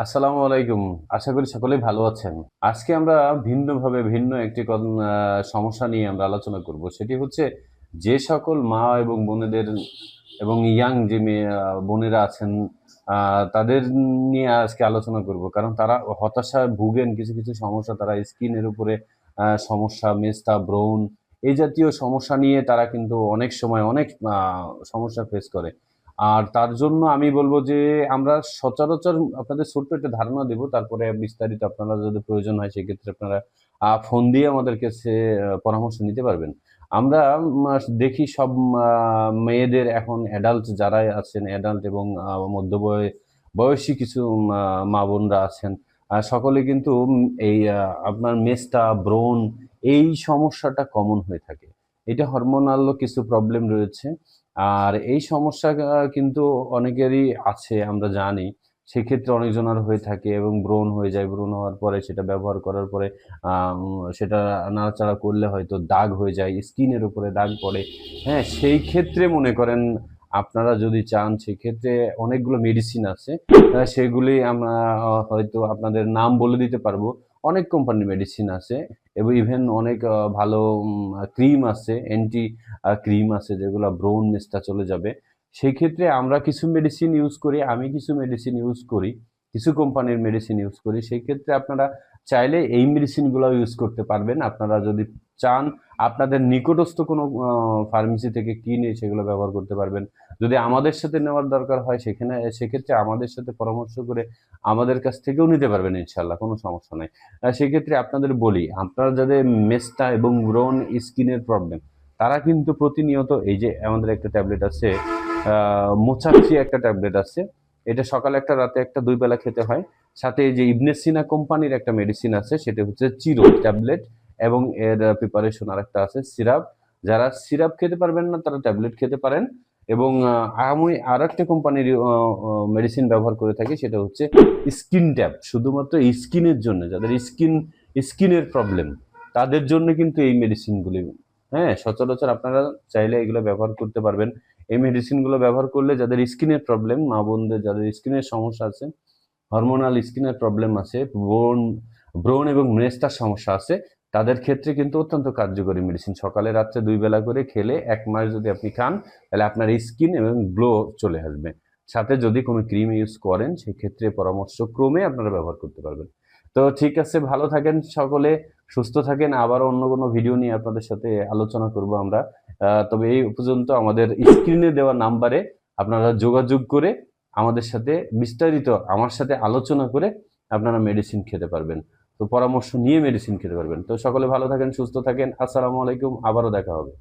আসসালামু আলাইকুম। আশা করি সকলেই ভালো আছেন। আজকে আমরা ভিন্নভাবে ভিন্ন একটি সমস্যা নিয়ে আমরা আলোচনা করব। সেটি হচ্ছে যে সকল মা এবং বোনেদের এবং ইয়াং যে মেয়ে বোনেরা আছেন তাদের নিয়ে আজকে আলোচনা করব। কারণ তারা হতাশায় ভুগেন কিছু সমস্যা তারা স্কিনের উপরে সমস্যা, মেস্তা, ব্রণ এই জাতীয় সমস্যা নিয়ে তারা কিন্তু অনেক সময় অনেক সমস্যা ফেস করে। আর তার জন্য আমি বলব যে আমরা সচরাচর আপনাদের ছোট্ট একটা ধারণা দেব। তারপরে বিস্তারিত আপনারা যদি প্রয়োজন হয় সেক্ষেত্রে আপনারা ফোন দিয়ে আমাদের কাছে পরামর্শ নিতে পারবেন। আমরা দেখি সব মেয়েদের এখন অ্যাডাল্ট যারাই আছেন অ্যাডাল্ট এবং বয়সী কিছু মা বোনরা আছেন সকলে কিন্তু এই আপনার মেস্তা, ব্রণ এই সমস্যাটা কমন হয়ে থাকে। এটা হরমোনাল কিছু প্রবলেম রয়েছে। আর এই সমস্যা কিন্তু অনেকেরই আছে আমরা জানি। সেক্ষেত্রে অনেকজনের হয়ে থাকে এবং ব্রণ হয়ে যায়। ব্রণ হওয়ার পরে সেটা ব্যবহার করার পরে সেটা নাড়াচাড়া করলে হয়তো দাগ হয়ে যায়, স্কিনের উপরে দাগ পড়ে। হ্যাঁ? সেই ক্ষেত্রে মনে করেন আপনারা যদি চান সেক্ষেত্রে অনেকগুলো মেডিসিন আছে। সেগুলি আমরা হয়তো আপনাদের নাম বলে দিতে পারবো। অনেক কোম্পানির মেডিসিন আছে এবং ইভেন অনেক ভালো ক্রিম আছে, ক্রিম আছে যেগুলো ব্রণ মেস্তা চলে যাবে। সেই ক্ষেত্রে আমরা কিছু মেডিসিন ইউজ করি, আমি কিছু মেডিসিন ইউজ করি, কিছু কোম্পানির মেডিসিন ইউজ করি। সেই ক্ষেত্রে আপনারা চাইলে এই মেডিসিনগুলো ইউজ করতে পারবেন। আপনারা যদি চান আপনাদের নিকটস্থ কোনো ফার্মেসি থেকে কিনে সেগুলো ব্যবহার করতে পারবেন। যদি আমাদের সাথে নেওয়ার দরকার হয় সেক্ষেত্রে আমাদের সাথে পরামর্শ করে আমাদের কাছ থেকেও নিতে পারবেন ইনশাল্লাহ, কোনো সমস্যা নাই। সেক্ষেত্রে আপনাদের বলি, আপনারা যাদের মেস্তা এবং ব্রণ স্কিনের প্রবলেম তারা কিন্তু প্রতিনিয়ত এই যে আমাদের একটা ট্যাবলেট আছে, মোচাক্ষী একটা ট্যাবলেট আছে। এটা সকালে একটা রাতে একটা ২ বেলা খেতে হয়। সাথে এই যে ইবনে সিনা কোম্পানির একটা মেডিসিন আছে সেটা হচ্ছে চিরো ট্যাবলেট এবং এর প্রিপারেশন আরেকটা আছে সিরাপ। যারা সিরাপ খেতে পারবেন না তারা ট্যাবলেট খেতে পারেন। এবং আমি আরেকটা কোম্পানির মেডিসিন ব্যবহার করে থাকি সেটা হচ্ছে স্কিন ট্যাব। শুধুমাত্র স্কিনের জন্য যাদের স্কিনের প্রবলেম তাদের জন্য কিন্তু এই মেডিসিনগুলি। হ্যাঁ, সচরাচর আপনারা চাইলে এগুলো ব্যবহার করতে পারবেন। এই মেডিসিনগুলো ব্যবহার করলে যাদের স্কিনের প্রবলেম, মা বোনদের যাদের স্কিনের সমস্যা আছে, হরমোনাল স্কিনের প্রবলেম আছে, ব্রণ এবং মেস্তার সমস্যা আছে, তাদের ক্ষেত্রে কিন্তু অত্যন্ত কার্যকরী মেডিসিন। সকালে রাত্রে ২ বেলা করে খেলে ১ মাস যদি আপনি খান তাহলে আপনার স্কিন এবং গ্লো চলে আসবে। সাথে যদি কোনো ক্রিম ইউজ করেন সেক্ষেত্রে পরামর্শক্রমে আপনারা ব্যবহার করতে পারবেন। তো ঠিক আছে, ভালো থাকেন সকলে, সুস্থ থাকেন। আবারও অন্য কোনো ভিডিও নিয়ে আপনাদের সাথে আলোচনা করব আমরা। তবে এই পর্যন্ত আমাদের স্ক্রিনে দেওয়া নাম্বারে আপনারা যোগাযোগ করে আমাদের সাথে বিস্তারিত আমার সাথে আলোচনা করে আপনারা মেডিসিন খেতে পারবেন। তো পরামর্শ নিয়ে মেডিসিন খেতে পারবেন। তো সকলে ভালো থাকেন, সুস্থ থাকেন। আসসালামু আলাইকুম। আবারও দেখা হবে।